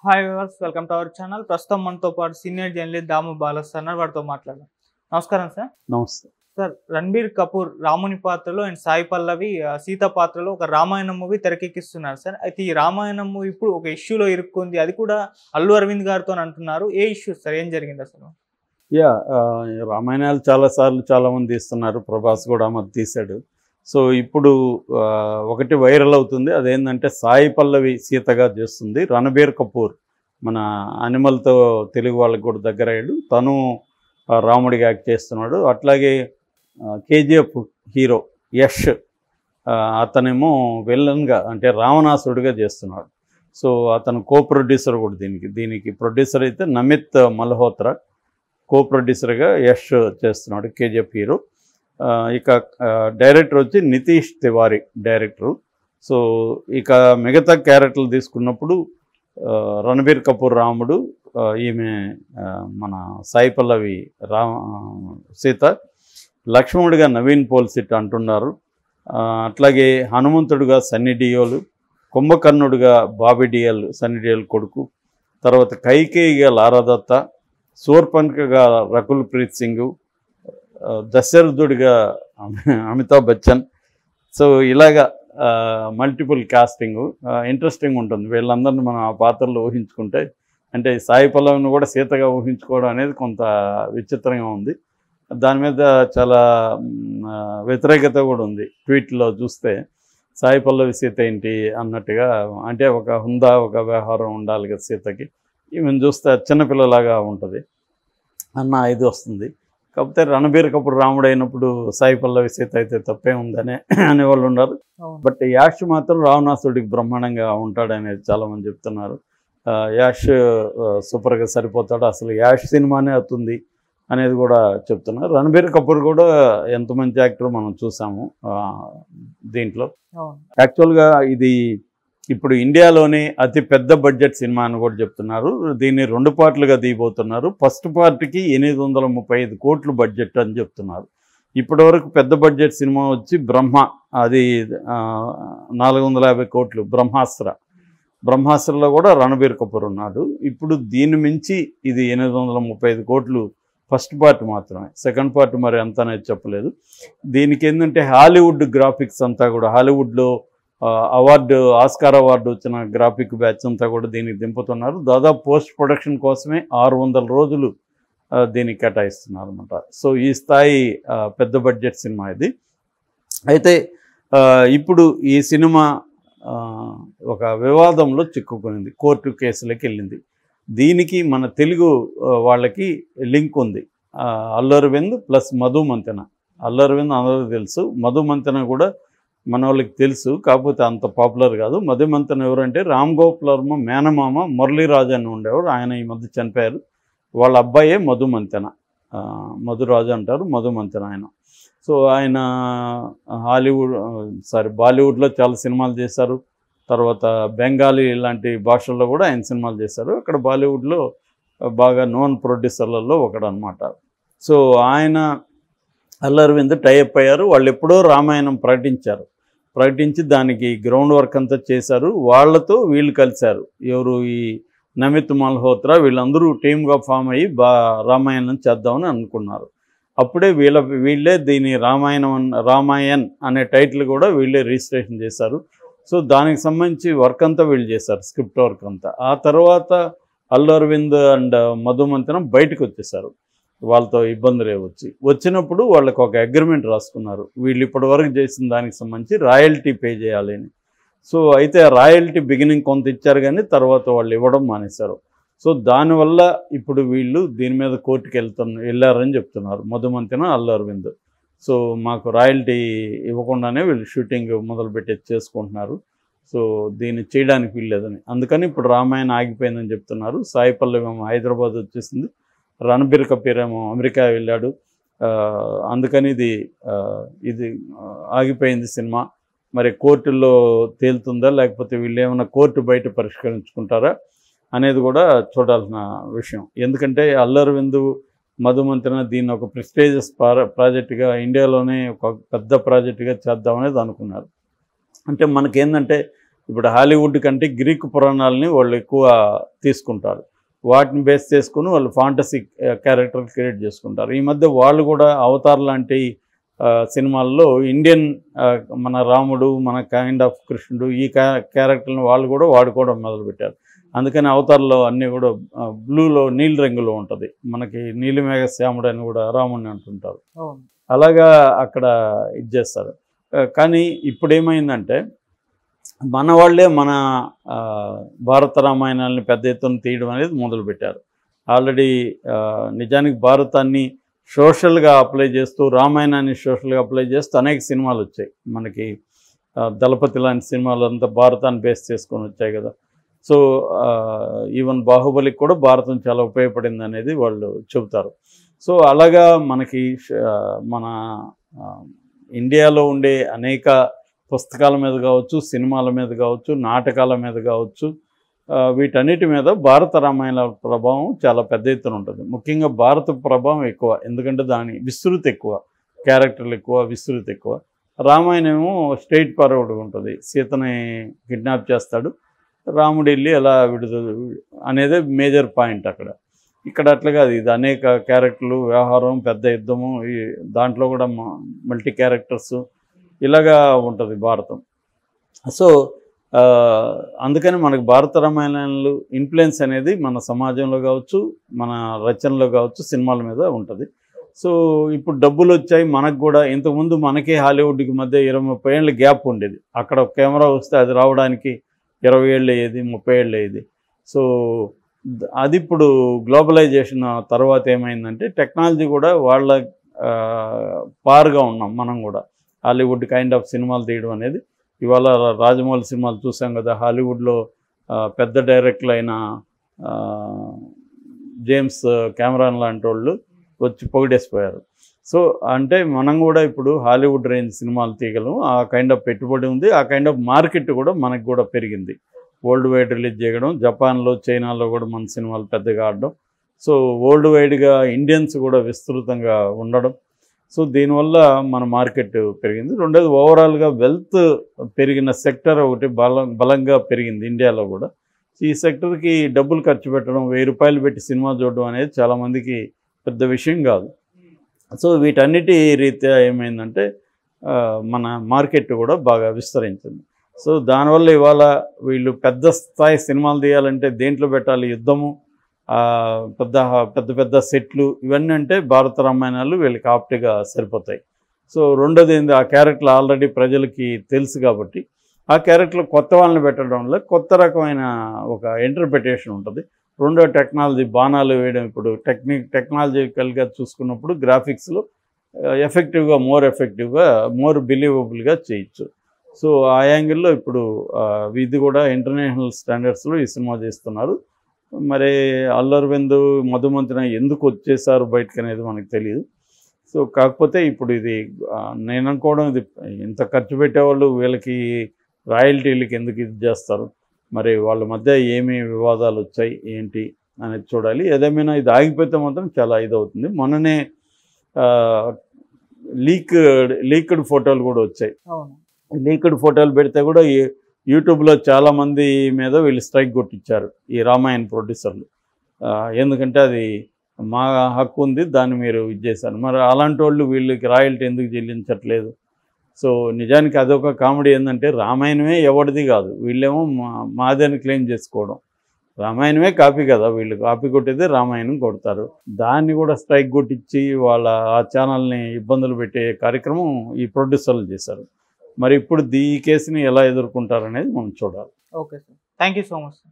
Hi viewers, welcome to our channel. ప్రస్తుతం మనతో పాటు సీనియర్ జర్నలిస్ట్ దాము బాలస్వామి వారితో మాట్లాడదాం. నమస్కారం సార్. నమస్తే సార్, రణబీర్ కపూర్ రాముని పాత్రలో అండ్ సాయి పల్లవి సీత పాత్రలో ఒక రామాయణం మూవీ తెరకెక్కిస్తున్నారు సార్. అయితే ఈ రామాయణం మూవీ ఇప్పుడు ఒక ఇష్యూలో ఇరుక్కుంది, అది కూడా అల్లు అరవింద్ గారితో అంటున్నారు. ఏ ఇష్యూ సార్, ఏం జరిగింది అసలు? రామాయణాలు చాలాసార్లు చాలామంది తీస్తున్నారు. ప్రభాస్ కూడా మరి తీశాడు. సో ఇప్పుడు ఒకటి వైరల్ అవుతుంది. అదేంటంటే సాయి పల్లవి సీతగా చేస్తుంది. రణబీర్ కపూర్ మన అనిమల్తో తెలుగు వాళ్ళకి కూడా దగ్గర అయ్యాడు. తను రాముడిగా యాక్ట్ చేస్తున్నాడు. అట్లాగే కేజీఎఫ్ హీరో యష్ అతనేమో విలన్గా అంటే రావణాసుడిగా చేస్తున్నాడు. సో అతను కో ప్రొడ్యూసర్ కూడా దీనికి ప్రొడ్యూసర్ అయితే నమిత్ మల్హోత్రా, కో ప్రొడ్యూసర్గా యష్ చేస్తున్నాడు కేజీఎఫ్ హీరో. ఇక డైరెక్టర్ వచ్చి నితీష్ తివారీ డైరెక్టరు. సో ఇక మిగతా క్యారెక్టర్లు తీసుకున్నప్పుడు రణబీర్ కపూర్ రాముడు, ఈమె మన సాయి పల్లవి సీత, లక్ష్మణుడిగా నవీన్ పోల్సిట్ అంటున్నారు. అట్లాగే హనుమంతుడిగా సన్నీ డియోల్, కుంభకర్ణుడిగా బాబీ డియోల్ సన్నీ డియోల్ కొడుకు, తర్వాత కైకేయిగా లారాదత్త, శూర్పణఖగా రకుల్ ప్రీత్ సింగ్, దశరథుడిగా అమితాబ్ బచ్చన్. సో ఇలాగా మల్టిపుల్ కాస్టింగ్ ఇంట్రెస్టింగ్ ఉంటుంది. వీళ్ళందరినీ మనం ఆ పాత్రలో ఊహించుకుంటే, అంటే సాయి పల్లవిని కూడా సీతగా ఊహించుకోవడం అనేది కొంత విచిత్రంగా ఉంది. దాని మీద చాలా వ్యతిరేకత కూడా ఉంది. ట్వీట్లో చూస్తే సాయి పల్లవి సీత ఏంటి అన్నట్టుగా, అంటే ఒక హుందా ఒక వ్యవహారం ఉండాలి కదా సీతకి, ఈమెను చూస్తే చిన్నపిల్లలాగా ఉంటుంది అన్న ఇది వస్తుంది. కాకపోతే రణబీర్ కపూర్ రాముడు అయినప్పుడు సాయి పల్లవి సీత అయితే తప్పే ఉందనే అనేవాళ్ళు ఉన్నారు. బట్ యాష్ మాత్రం రావణాసుడికి బ్రహ్మాండంగా ఉంటాడనేది చాలామంది చెప్తున్నారు. యాష్ సూపర్గా సరిపోతాడు, అసలు యాష్ సినిమానే అవుతుంది అనేది కూడా చెప్తున్నారు. రణబీర్ కపూర్ కూడా ఎంత మంచి యాక్టర్ మనం చూసాము దీంట్లో. యాక్చువల్గా ఇది ఇప్పుడు ఇండియాలోనే అతి పెద్ద బడ్జెట్ సినిమా అని కూడా చెప్తున్నారు. దీన్ని 2 పార్ట్లుగా తీయబోతున్నారు. ఫస్ట్ పార్ట్కి 835 కోట్లు బడ్జెట్ అని చెప్తున్నారు. ఇప్పటివరకు పెద్ద బడ్జెట్ సినిమా వచ్చి బ్రహ్మ, అది 450 కోట్లు. బ్రహ్మాస్త్రలో కూడా రణబీర్ కపూర్ ఉన్నాడు. ఇప్పుడు దీన్ని మించి ఇది 835 కోట్లు ఫస్ట్ పార్ట్ మాత్రమే. సెకండ్ పార్ట్ మరి ఎంత అనేది చెప్పలేదు. దీనికి ఏంటంటే హాలీవుడ్ గ్రాఫిక్స్ అంతా కూడా, హాలీవుడ్లో ఆస్కార్ అవార్డు వచ్చిన గ్రాఫిక్ బ్యాచ్ అంతా కూడా దీనికి దింపుతున్నారు. దాదాపు పోస్ట్ ప్రొడక్షన్ కోసమే 600 రోజులు దీనికి కేటాయిస్తున్నారు అనమాట. సో ఈ స్థాయి పెద్ద బడ్జెట్ సినిమా ఇది. అయితే ఇప్పుడు ఈ సినిమా ఒక వివాదంలో చిక్కుకునింది, కోర్టు కేసులోకి వెళ్ళింది. దీనికి మన తెలుగు వాళ్ళకి లింక్ ఉంది. అల్లు అరవింద్ ప్లస్ మధు మంతెన. అల్లు అరవింద్ అందరికీ తెలుసు, మధు మంతెన కూడా మన వాళ్ళకి తెలుసు, కాకపోతే అంత పాపులర్ కాదు. మధు మంతెన ఎవరంటే రామ్ గోపాల్ వర్మ మేనమామ మురళీరాజు అని ఉండేవారు. ఆయన ఈ మధ్య చనిపోయారు. వాళ్ళ అబ్బాయే మధు మంతెన, మధురాజు అంటారు, మధు మంతెన ఆయన. సో ఆయన బాలీవుడ్లో చాలా సినిమాలు చేశారు. తర్వాత బెంగాలీ ఇలాంటి భాషల్లో కూడా ఆయన సినిమాలు చేశారు. అక్కడ బాలీవుడ్లో బాగా నోన్ ప్రొడ్యూసర్లలో ఒకడు అనమాట. సో ఆయన అల్లు అరవింద్ టైఅప్ అయ్యారు. వాళ్ళు ఎప్పుడో రామాయణం ప్రకటించి దానికి గ్రౌండ్ వర్క్ అంతా చేశారు. వాళ్ళతో వీళ్ళు కలిశారు. ఎవరు, ఈ నమిత్ మల్హోత్రా, వీళ్ళందరూ టీమ్గా ఫామ్ అయ్యి రామాయణం చేద్దామని అనుకున్నారు. అప్పుడే వీళ్ళే దీని రామాయణ్ అనే టైటిల్ కూడా వీళ్ళే రిజిస్ట్రేషన్ చేశారు. సో దానికి సంబంధించి వర్క్ అంతా వీళ్ళు చేశారు, స్క్రిప్ట్ వర్క్ అంతా. ఆ తర్వాత అల్లు అరవింద్ అండ్ మధు మంతెన బయటకు వచ్చేసారు. వాళ్ళతో ఇబ్బందులే వచ్చినప్పుడు వాళ్ళకు ఒక అగ్రిమెంట్ రాసుకున్నారు. వీళ్ళు ఇప్పటివరకు చేసిన దానికి సంబంధించి రాయల్టీ పే చేయాలి అని. సో అయితే ఆ రాయల్టీ బిగినింగ్ కొంత ఇచ్చారు, కానీ తర్వాత వాళ్ళు ఇవ్వడం మానేశారు. సో దానివల్ల ఇప్పుడు వీళ్ళు దీని మీద కోర్టుకి వెళ్ళారని చెప్తున్నారు మధు మంతెన, అల్లు అరవింద్. సో మాకు రాయల్టీ ఇవ్వకుండానే వీళ్ళు షూటింగ్ మొదలుపెట్టి చేసుకుంటున్నారు. సో దీన్ని చేయడానికి వీల్లేదని, అందుకని ఇప్పుడు రామాయణ ఆగిపోయిందని చెప్తున్నారు. సాయి పల్లవి ఏమో హైదరాబాద్ వచ్చేసింది, రణబీర్ కపూర్ ఏమో అమెరికా వెళ్ళాడు. అందుకని ఇది ఆగిపోయింది సినిమా. మరి కోర్టుల్లో తేలుతుందా, లేకపోతే వీళ్ళు ఏమైనా కోర్టు బయట పరిష్కరించుకుంటారా అనేది కూడా చూడాల్సిన విషయం. ఎందుకంటే అల్లు అరవింద్, మధు మంతెన దీన్ని ఒక ప్రెస్టీజియస్ ప్రాజెక్టుగా, ఇండియాలోనే ఒక పెద్ద ప్రాజెక్టుగా చేద్దామనేది అనుకున్నారు. అంటే మనకేందంటే ఇప్పుడు హాలీవుడ్ కంటే గ్రీకు పురాణాలని వాళ్ళు ఎక్కువ తీసుకుంటారు. వాటిని బేస్ చేసుకుని వాళ్ళు ఫాంటసీ క్యారెక్టర్ క్రియేట్ చేసుకుంటారు. ఈ మధ్య వాళ్ళు కూడా అవతార్ లాంటి సినిమాల్లో ఇండియన్ మన రాముడు, మన కైండ్ ఆఫ్ కృష్ణుడు, ఈ క్యారెక్టర్ని వాళ్ళు కూడా వాడుకోవడం మొదలుపెట్టారు. అందుకని అవతార్లో అన్నీ కూడా బ్లూలో నీలి రంగులో ఉంటుంది. మనకి నీలిమేఘ శ్యాముడు అని కూడా రాముడిని అంటుంటారు. అలాగా అక్కడ ఇది చేస్తారు. కానీ ఇప్పుడు ఏమైందంటే మన వాళ్ళే మన భారత రామాయణాలని పెద్ద ఎత్తున తీయడం అనేది మొదలుపెట్టారు. ఆల్రెడీ నిజానికి భారతాన్ని సోషల్గా అప్లై చేస్తూ, రామాయణాన్ని సోషల్గా అప్లై చేస్తూ అనేక సినిమాలు వచ్చాయి. మనకి దళపతి లాంటి సినిమాలు అంతా భారతాన్ని బేస్ చేసుకొని వచ్చాయి కదా. సో ఈవెన్ బాహుబలికి కూడా భారతం చాలా ఉపయోగపడింది అనేది వాళ్ళు చెబుతారు. సో అలాగా మనకి మన ఇండియాలో ఉండే అనేక పుస్తకాల మీద కావచ్చు, సినిమాల మీద కావచ్చు, నాటకాల మీద కావచ్చు, వీటన్నిటి మీద భారత రామాయణ ప్రభావం చాలా పెద్ద ఎత్తున ఉంటుంది. ముఖ్యంగా భారత ప్రభావం ఎక్కువ, ఎందుకంటే దాని విస్తృతి ఎక్కువ, క్యారెక్టర్లు ఎక్కువ, విస్తృతి ఎక్కువ. రామాయణము స్ట్రైట్ ఫార్వర్డ్గా ఉంటుంది. సీతని కిడ్నాప్ చేస్తాడు, రాముడు వెళ్ళి ఎలా విడుదల అనేది మేజర్ పాయింట్ అక్కడ. ఇక్కడ అట్లా కాదు, ఇది అనేక క్యారెక్టర్లు, వ్యవహారం, పెద్ద యుద్ధము, దాంట్లో కూడా మల్టీ క్యారెక్టర్స్ ఇలాగా ఉంటుంది భారతం. సో అందుకని మనకు భారత రామాయణాలు ఇన్ఫ్లుయెన్స్ అనేది మన సమాజంలో కావచ్చు, మన రచనలో కావచ్చు, సినిమాల మీద ఉంటుంది. సో ఇప్పుడు డబ్బులు వచ్చాయి మనకు కూడా. ఇంతకుముందు మనకి హాలీవుడ్కి మధ్య 20-30 ఏళ్ళ గ్యాప్ ఉండేది. అక్కడ కెమెరా వస్తే అది రావడానికి 20 ఏళ్ళు అయ్యేది, 30 ఏళ్ళు అయ్యేది. సో అది ఇప్పుడు గ్లోబలైజేషన్ తర్వాత ఏమైందంటే టెక్నాలజీ కూడా వాళ్ళ పారుగా ఉన్నాం మనం కూడా. హాలీవుడ్ కైండ్ ఆఫ్ సినిమాలు తీయడం అనేది ఇవాళ రాజమౌళి సినిమాలు చూసాం కదా. హాలీవుడ్లో పెద్ద డైరెక్టర్లు అయిన జేమ్స్ కెమెరాన్ లాంటి వాళ్ళు వచ్చి పొగిడేసిపోయారు. సో అంటే మనం కూడా ఇప్పుడు హాలీవుడ్ రేంజ్ సినిమాలు తీయగలం. ఆ కైండ్ ఆఫ్ పెట్టుబడి ఉంది, ఆ కైండ్ ఆఫ్ మార్కెట్ కూడా మనకు కూడా పెరిగింది. వరల్డ్ వైడ్ రిలీజ్ చేయడం, జపాన్లో, చైనాలో కూడా మన సినిమాలు పెద్దగా ఆడడం. సో వరల్డ్ వైడ్గా ఇండియన్స్ కూడా విస్తృతంగా ఉండడం. సో దీనివల్ల మన మార్కెట్ పెరిగింది. రెండోది ఓవరాల్గా వెల్త్ పెరిగిన సెక్టర్ ఒకటి బలంగా పెరిగింది ఇండియాలో కూడా. ఈ సెక్టర్కి డబ్బులు ఖర్చు పెట్టడం, 1000 రూపాయలు పెట్టి సినిమా చూడడం అనేది చాలామందికి పెద్ద విషయం కాదు. సో వీటన్నిటి రీత్యా ఏమైందంటే మన మార్కెట్ కూడా బాగా విస్తరించింది. సో దానివల్ల ఇవాళ వీళ్ళు పెద్ద స్థాయి సినిమాలు తీయాలంటే దేంట్లో పెట్టాలి, యుద్ధము, పెద్ద పెద్ద సెట్లు, ఇవన్నీ అంటే భారత రామాయణాలు వీళ్ళకి ఆప్ట్గా సరిపోతాయి. సో రెండోది ఏంది, ఆ క్యారెక్టర్లు ఆల్రెడీ ప్రజలకి తెలుసు కాబట్టి ఆ క్యారెక్టర్లు కొత్త వాళ్ళని పెట్టడం వల్ల కొత్త రకమైన ఒక ఇంటర్ప్రిటేషన్ ఉంటుంది. రెండో టెక్నాలజీ, బాణాలు వేయడం. ఇప్పుడు టెక్నాలజికల్గా చూసుకున్నప్పుడు గ్రాఫిక్స్లో ఎఫెక్టివ్గా, మోర్ బిలీవబుల్గా చేయొచ్చు. సో ఆ యాంగిల్లో ఇప్పుడు ఇది కూడా ఇంటర్నేషనల్ స్టాండర్డ్స్లో ఈ సినిమా చేస్తున్నారు. మరి అల్లు అరవింద్, మధుమంతన ఎందుకు వచ్చేసారు బయటకు అనేది మనకు తెలియదు. సో కాకపోతే ఇప్పుడు ఇది నేను అనుకోవడం, ఇది ఇంత ఖర్చు పెట్టేవాళ్ళు వీళ్ళకి రాయల్టీలకి ఎందుకు ఇది చేస్తారు, మరి వాళ్ళ మధ్య ఏమి వివాదాలు వచ్చాయి ఏంటి అనేది చూడాలి. ఏదేమైనా ఇది ఆగిపోతే మాత్రం చాలా ఇదవుతుంది. మొన్ననే లీక్డ్ ఫోటోలు కూడా వచ్చాయి. లీక్డ్ ఫోటోలు పెడితే కూడా యూట్యూబ్లో చాలామంది మీద వీళ్ళు స్ట్రైక్ కొట్టించారు ఈ రామాయణ ప్రొడ్యూసర్లు. ఎందుకంటే అది మా హక్కు ఉంది, దాన్ని మీరు ఇది చేశారు. మరి అలాంటి వాళ్ళు వీళ్ళకి రాయల్టీ ఎందుకు చెల్లించట్లేదు? సో నిజానికి అదొక కామెడీ. ఏంటంటే రామాయణమే ఎవరిది కాదు, వీళ్ళేమో మాదని క్లెయిమ్ చేసుకోవడం. రామాయణమే కాపీ కదా, వీళ్ళు కాపీ కొట్టేదే రామాయణం కొడతారు. దాన్ని కూడా స్ట్రైక్ కొట్టించి వాళ్ళ ఆ ఛానల్ని ఇబ్బందులు పెట్టే కార్యక్రమం ఈ ప్రొడ్యూసర్లు చేశారు. మరి ఇప్పుడు ఈ కేసుని ఎలా ఎదుర్కొంటారనేది మనం చూడాలి. Okay sir, thank you so much.